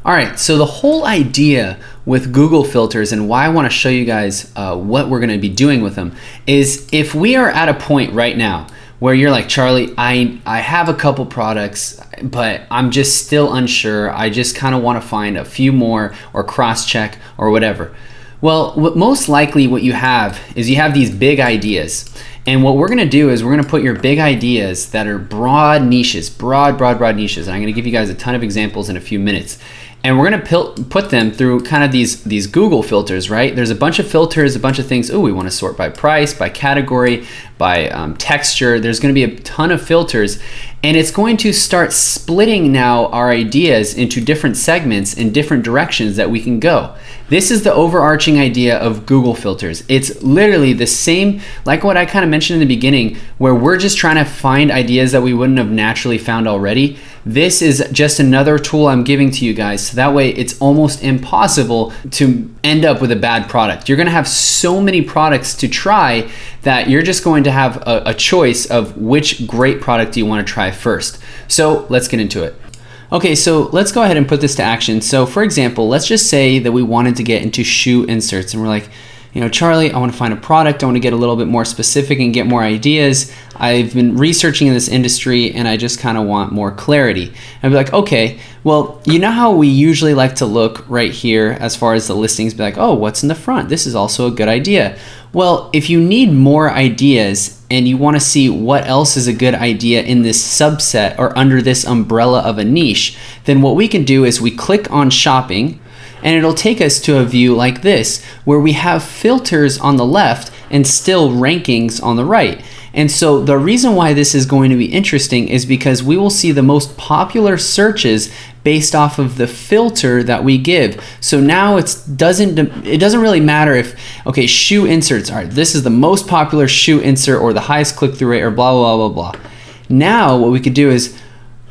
All right, so the whole idea with Google filters and why I want to show you guys what we're going to be doing with them is if we are at a point right now where you're like, Charlie, I have a couple products, but I'm just still unsure. I just kind of want to find a few more or cross-check or whatever. Well, most likely what you have is you have these big ideas. And what we're going to do is we're going to put your big ideas that are broad niches, broad niches. And I'm going to give you guys a ton of examples in a few minutes. And we're going to put them through kind of these Google filters, right? There's a bunch of filters, a bunch of things. Oh, we want to sort by price, by category, by texture. There's going to be a ton of filters. And it's going to start splitting now our ideas into different segments in different directions that we can go. This is the overarching idea of Google filters. It's literally the same, like what I kind of mentioned in the beginning, where we're just trying to find ideas that we wouldn't have naturally found already. This is just another tool I'm giving to you guys, so that way it's almost impossible to end up with a bad product. You're gonna have so many products to try that you're just going to have a choice of which great product you wanna try first. So let's get into it. Okay, so let's go ahead and put this to action. So for example, let's just say that we wanted to get into shoe inserts and we're like, you know, Charlie, I want to find a product. I want to get a little bit more specific and get more ideas. I've been researching in this industry and I just kind of want more clarity. I'd be like, okay, well, you know how we usually like to look right here as far as the listings, be like, oh, what's in the front? This is also a good idea. Well, if you need more ideas and you want to see what else is a good idea in this subset or under this umbrella of a niche, then what we can do is we click on shopping and it'll take us to a view like this where we have filters on the left and still rankings on the right. And so the reason why this is going to be interesting is because we will see the most popular searches based off of the filter that we give. So now it doesn't really matter if, okay, shoe inserts, all right, this is the most popular shoe insert or the highest click-through rate or blah, blah, blah, blah, blah. Now what we could do is,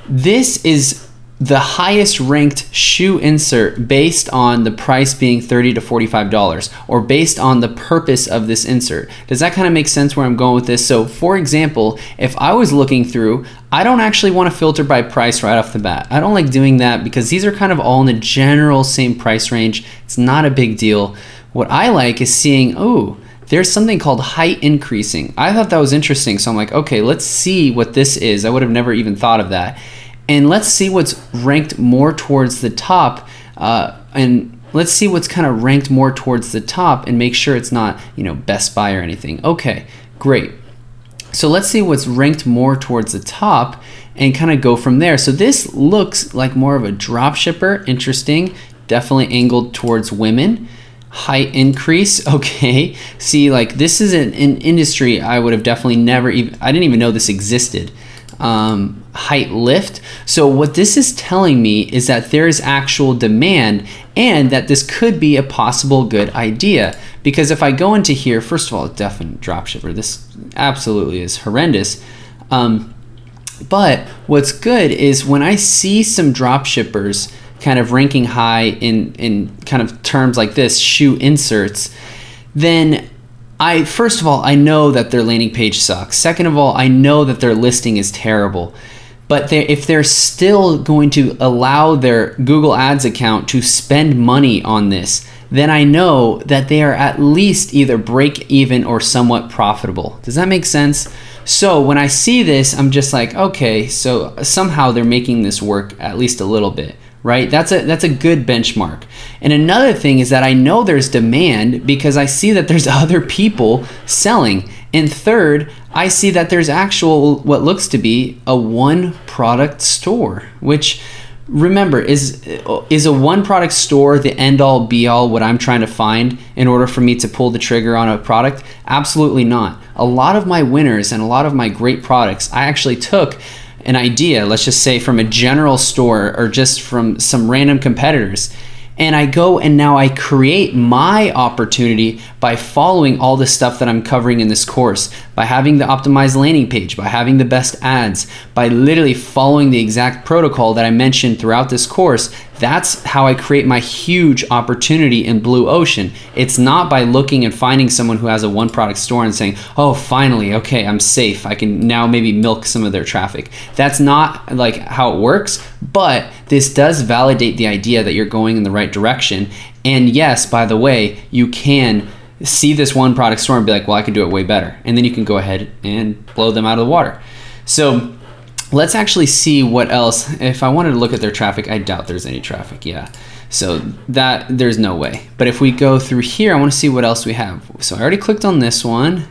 this is the highest ranked shoe insert based on the price being $30 to $45 or based on the purpose of this insert. Does that kind of make sense where I'm going with this? So for example, if I was looking through, I don't actually want to filter by price right off the bat. I don't like doing that because these are kind of all in the general same price range. It's not a big deal. What I like is seeing, oh, there's something called height increasing. I thought that was interesting. So I'm like, okay, let's see what this is. I would have never even thought of that. And let's see what's ranked more towards the top, and let's see what's kind of ranked more towards the top and make sure it's not, you know, Best Buy or anything. Okay, great. So let's see what's ranked more towards the top and kind of go from there. So this looks like more of a drop shipper. Interesting, definitely angled towards women. Height increase, okay. See, like this is an industry I would have definitely never even, I didn't even know this existed. Height lift. So what this is telling me is that there is actual demand and that this could be a possible good idea. Because if I go into here, first of all, definite dropshipper. This absolutely is horrendous. But what's good is when I see some dropshippers kind of ranking high in kind of terms like this, shoe inserts, then first of all, I know that their landing page sucks. Second of all, I know that their listing is terrible. But if they're still going to allow their Google Ads account to spend money on this, then I know that they are at least either break even or somewhat profitable. Does that make sense? So when I see this, I'm just like, okay, so somehow they're making this work at least a little bit. Right? That's a good benchmark. And another thing is that I know there's demand because I see that there's other people selling. And third, I see that there's actual what looks to be a one product store, which remember is a one product store the end all be all what I'm trying to find in order for me to pull the trigger on a product? Absolutely not. A lot of my winners and a lot of my great products, I actually took an idea, let's just say from a general store or just from some random competitors, and I go and now I create my opportunity by following all the stuff that I'm covering in this course, by having the optimized landing page, by having the best ads, by literally following the exact protocol that I mentioned throughout this course. That's how I create my huge opportunity in blue ocean. It's not by looking and finding someone who has a one product store and saying, oh, finally, okay, I'm safe. I can now maybe milk some of their traffic. That's not like how it works, but this does validate the idea that you're going in the right direction. And yes, by the way, you can see this one product store and be like, well, I can do it way better. And then you can go ahead and blow them out of the water. So let's actually see what else. If I wanted to look at their traffic, I doubt there's any traffic. Yeah. So that there's no way. But if we go through here, I want to see what else we have. So I already clicked on this one.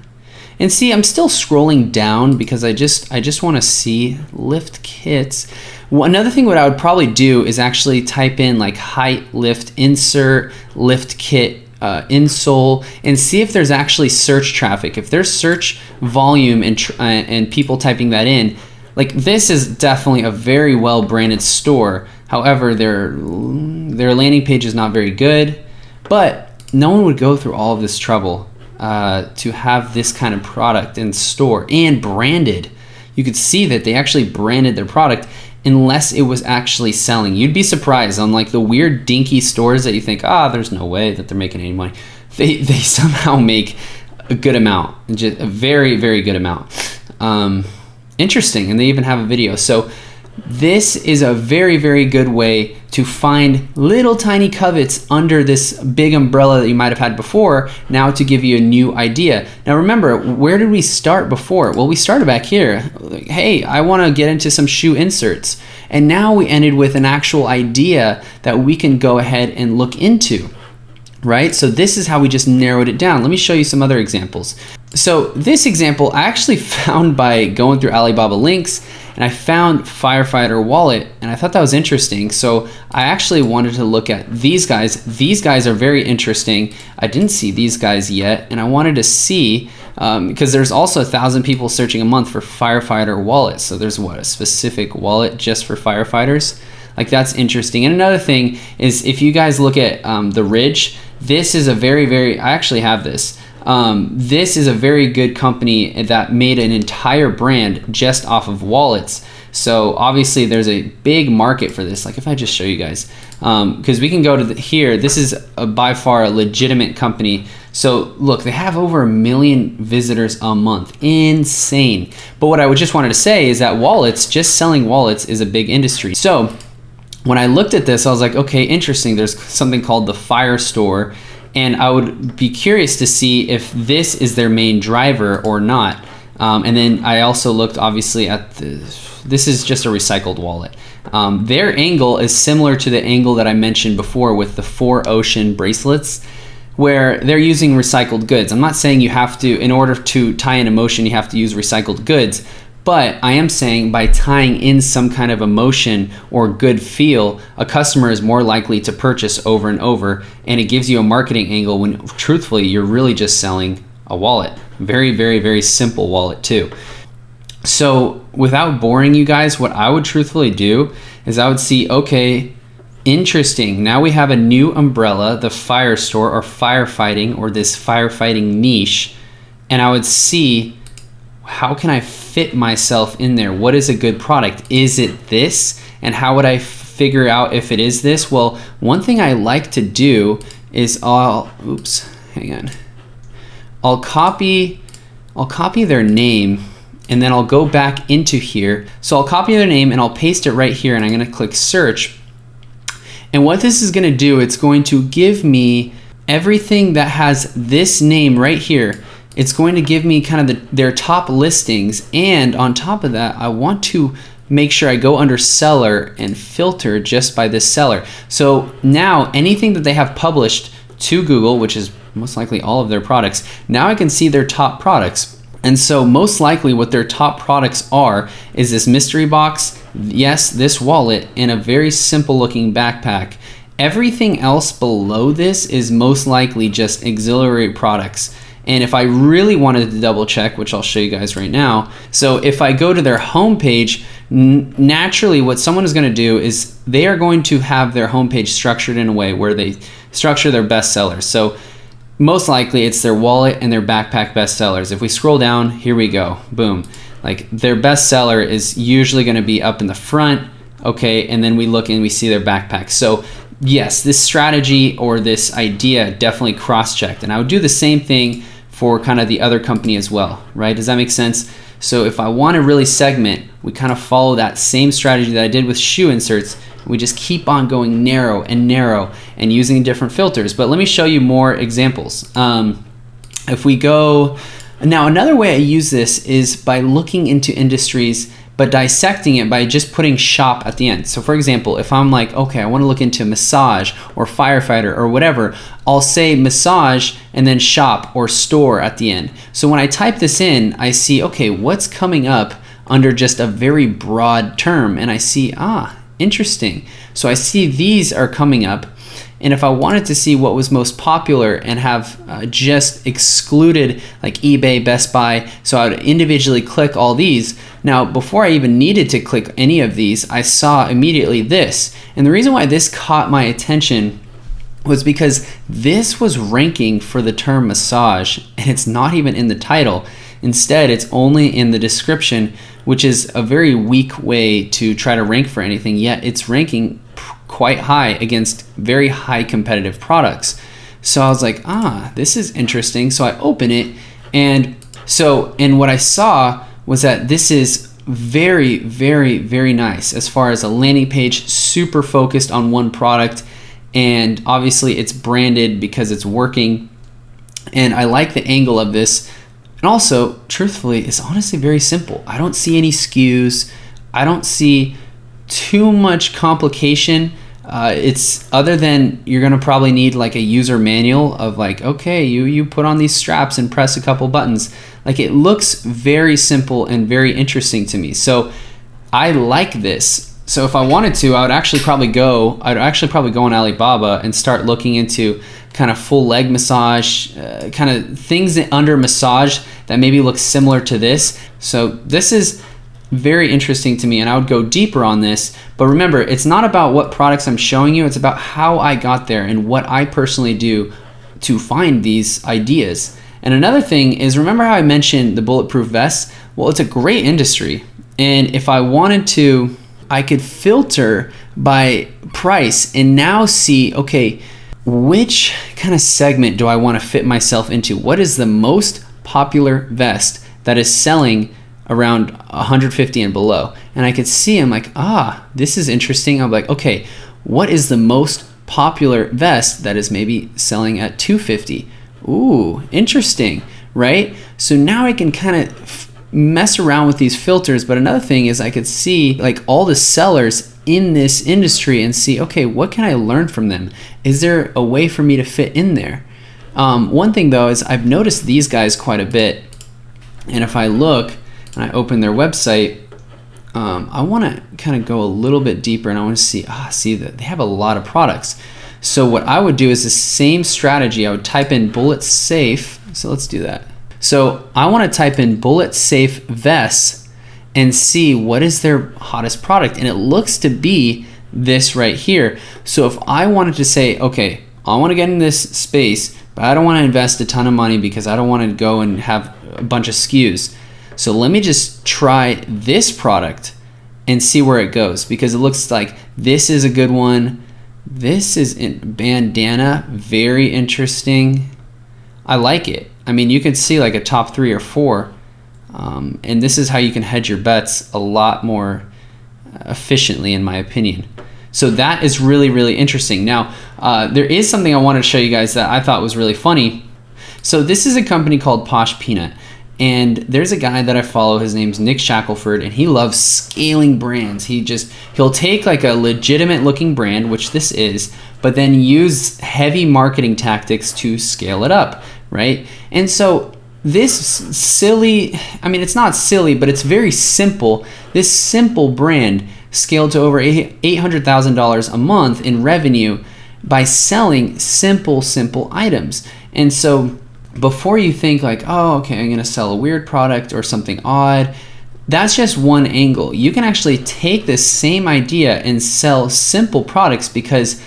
And see, I'm still scrolling down because I just want to see lift kits. Well, another thing what I would probably do is actually type in like height lift insert lift kit insole and see if there's actually search traffic. If there's search volume and people typing that in, like this is definitely a very well branded store. However, their landing page is not very good, but no one would go through all of this trouble to have this kind of product in store and branded. You could see that they actually branded their product unless it was actually selling. You'd be surprised on like the weird dinky stores that you think, there's no way that they're making any money. They somehow make a good amount, just a very, very good amount. Interesting, and they even have a video. So this is a very, very good way to find little tiny covets under this big umbrella that you might have had before, now to give you a new idea. Now remember, where did we start before? Well, we started back here. Like, hey, I want to get into some shoe inserts. And now we ended with an actual idea that we can go ahead and look into, right? So this is how we just narrowed it down. Let me show you some other examples. So this example I actually found by going through Alibaba links, and I found Firefighter Wallet, and I thought that was interesting. So I actually wanted to look at these guys. These guys are very interesting. I didn't see these guys yet, and I wanted to see, because there's also 1,000 people searching a month for Firefighter Wallet. So there's a specific wallet just for firefighters. Like that's interesting. And another thing is if you guys look at the Ridge, this is a very, I actually have this. This is a very good company that made an entire brand just off of wallets. So obviously there's a big market for this. Like if I just show you guys, because we can go to here, this is by far a legitimate company. So look, they have over 1 million visitors a month. Insane. But what I just wanted to say is that wallets, just selling wallets is a big industry. So when I looked at this, I was like, okay, interesting. There's something called the Fire Store. And I would be curious to see if this is their main driver or not. And then I also looked obviously at this is just a recycled wallet. Their angle is similar to the angle that I mentioned before with the 4Ocean bracelets, where they're using recycled goods. I'm not saying you have to, in order to tie in emotion, you have to use recycled goods. But I am saying by tying in some kind of emotion or good feel, a customer is more likely to purchase over and over, and it gives you a marketing angle when truthfully you're really just selling a wallet. Very, very, very simple wallet too. So without boring you guys, what I would truthfully do is I would see, okay, interesting. Now we have a new umbrella, the Fire Store or firefighting or this firefighting niche, and I would see, how can I fit myself in there? What is a good product? Is it this? And how would I figure out if it is this? Well, one thing I like to do is I'll copy their name, and then I'll go back into here. So I'll copy their name and I'll paste it right here, and I'm gonna click search. And what this is gonna do, it's going to give me everything that has this name right here. It's going to give me kind of their top listings, and on top of that, I want to make sure I go under seller and filter just by this seller. So now anything that they have published to Google, which is most likely all of their products, now I can see their top products. And so most likely what their top products are is this mystery box, yes, this wallet, and a very simple looking backpack. Everything else below this is most likely just auxiliary products. And if I really wanted to double check, which I'll show you guys right now, so if I go to their homepage, naturally what someone is going to do is they are going to have their homepage structured in a way where they structure their best sellers. So most likely it's their wallet and their backpack bestsellers. If we scroll down, here we go, boom. Like their bestseller is usually going to be up in the front, okay, and then we look and we see their backpack. So yes, this strategy or this idea definitely cross-checked, and I would do the same thing for kind of the other company as well, right? Does that make sense? So if I want to really segment, we kind of follow that same strategy that I did with shoe inserts. We just keep on going narrow and using different filters. But let me show you more examples. If we go, now another way I use this is by looking into industries, but dissecting it by just putting shop at the end. So for example, if I'm like, okay, I want to look into massage or firefighter or whatever, I'll say massage and then shop or store at the end. So when I type this in, I see, okay, what's coming up under just a very broad term, and I see, interesting. So I see these are coming up, and if I wanted to see what was most popular and have just excluded like eBay, Best Buy, so I would individually click all these. Now, before I even needed to click any of these, I saw immediately this. And the reason why this caught my attention was because this was ranking for the term massage, and it's not even in the title. Instead, it's only in the description, which is a very weak way to try to rank for anything, yet it's ranking quite high against very high competitive products. So I was like, this is interesting. So I open it, and what I saw was that this is very, very, very nice as far as a landing page, super focused on one product, and obviously it's branded because it's working. And I like the angle of this. And also, truthfully, it's honestly very simple. I don't see any SKUs. I don't see too much complication. It's other than you're gonna probably need like a user manual of like, okay, you put on these straps and press a couple buttons. Like, it looks very simple and very interesting to me. So I like this. So if I wanted to, I'd actually probably go on Alibaba and start looking into kind of full leg massage, kind of things that under massage that maybe look similar to this. So this is very interesting to me, and I would go deeper on this. But remember, it's not about what products I'm showing you, it's about how I got there and what I personally do to find these ideas. And another thing is, remember how I mentioned the bulletproof vest? Well, it's a great industry, and if I wanted to, I could filter by price and now see, okay, which kind of segment do I want to fit myself into? What is the most popular vest that is selling around 150 and below? And I could see, I'm like, this is interesting. I'm like, okay, what is the most popular vest that is maybe selling at 250? Ooh, interesting, right? So now I can kind of mess around with these filters. But another thing is I could see like all the sellers in this industry and see, okay, what can I learn from them? Is there a way for me to fit in there? One thing though is I've noticed these guys quite a bit, and if I look and I open their website, I want to kind of go a little bit deeper, and I want to see that they have a lot of products. So what I would do is the same strategy. I would type in bullet safe. So let's do that. So I want to type in bullet safe vests and see what is their hottest product, and it looks to be this right here. So if I wanted to say, okay, I want to get in this space, but I don't want to invest a ton of money because I don't want to go and have a bunch of SKUs. So let me just try this product and see where it goes, because it looks like this is a good one. This is in bandana, very interesting. I like it. I mean, you can see like a top 3 or 4, and this is how you can hedge your bets a lot more efficiently, in my opinion. So that is really, really interesting. Now, there is something I wanted to show you guys that I thought was really funny. So this is a company called Posh Peanut, and there's a guy that I follow. His name's Nick Shackelford, and he loves scaling brands. He'll take like a legitimate looking brand, which this is, but then use heavy marketing tactics to scale it up, right? And so this silly, I mean, it's not silly, but it's very simple. This simple brand scaled to over $800,000 a month in revenue by selling simple items. And so before you think like, oh, okay, I'm gonna sell a weird product or something odd, that's just one angle. You can actually take this same idea and sell simple products, because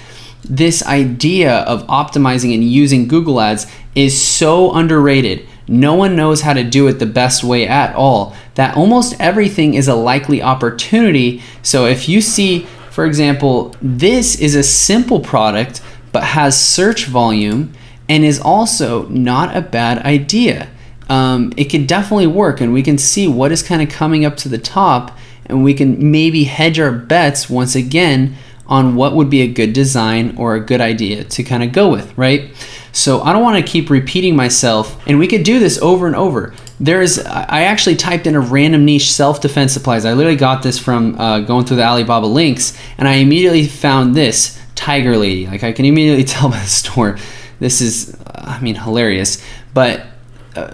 this idea of optimizing and using Google Ads is so underrated. No one knows how to do it the best way at all, that almost everything is a likely opportunity. So if you see, for example, this is a simple product but has search volume and is also not a bad idea. It could definitely work, and we can see what is kind of coming up to the top, and we can maybe hedge our bets once again on what would be a good design or a good idea to kind of go with, right? So I don't want to keep repeating myself, and we could do this over and over. I actually typed in a random niche self-defense supplies. I literally got this from going through the Alibaba links, and I immediately found this Tiger Lady. Like, I can immediately tell by the store. This is, hilarious. But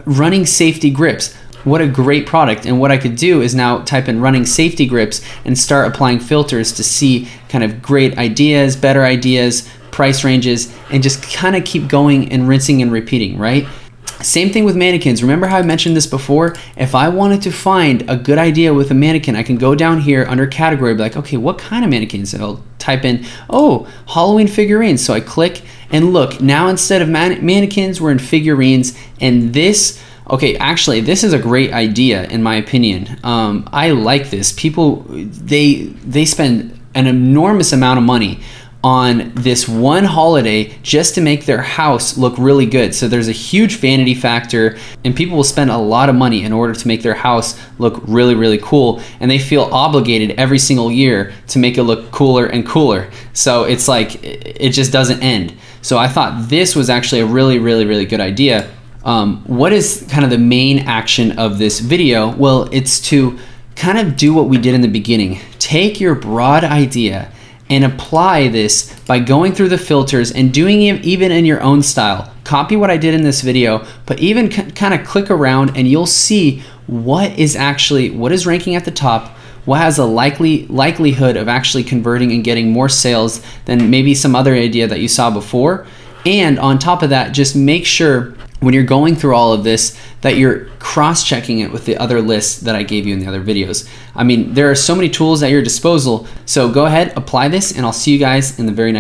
running safety grips. What a great product. And what I could do is now type in running safety grips and start applying filters to see kind of great ideas, better ideas, price ranges, and just kind of keep going and rinsing and repeating, right? Same thing with mannequins. Remember how I mentioned this before? If I wanted to find a good idea with a mannequin, I can go down here under category, be like, okay, what kind of mannequins? And I'll type in, oh, Halloween figurines. So I click and look. Now instead of mannequins, we're in figurines. And this, okay, actually, this is a great idea in my opinion. I like this. People, they spend an enormous amount of money on this one holiday just to make their house look really good. So there's a huge vanity factor, and people will spend a lot of money in order to make their house look really, really cool, and they feel obligated every single year to make it look cooler and cooler. So it's like, it just doesn't end. So I thought this was actually a really, really, really good idea. What is kind of the main action of this video? Well, it's to kind of do what we did in the beginning. Take your broad idea and apply this by going through the filters and doing it even in your own style. Copy what I did in this video, but even kind of click around and you'll see what is ranking at the top, what has a likelihood of actually converting and getting more sales than maybe some other idea that you saw before. And on top of that, just make sure when you're going through all of this that you're cross-checking it with the other lists that I gave you in the other videos. There are so many tools at your disposal, so go ahead, apply this, and I'll see you guys in the very next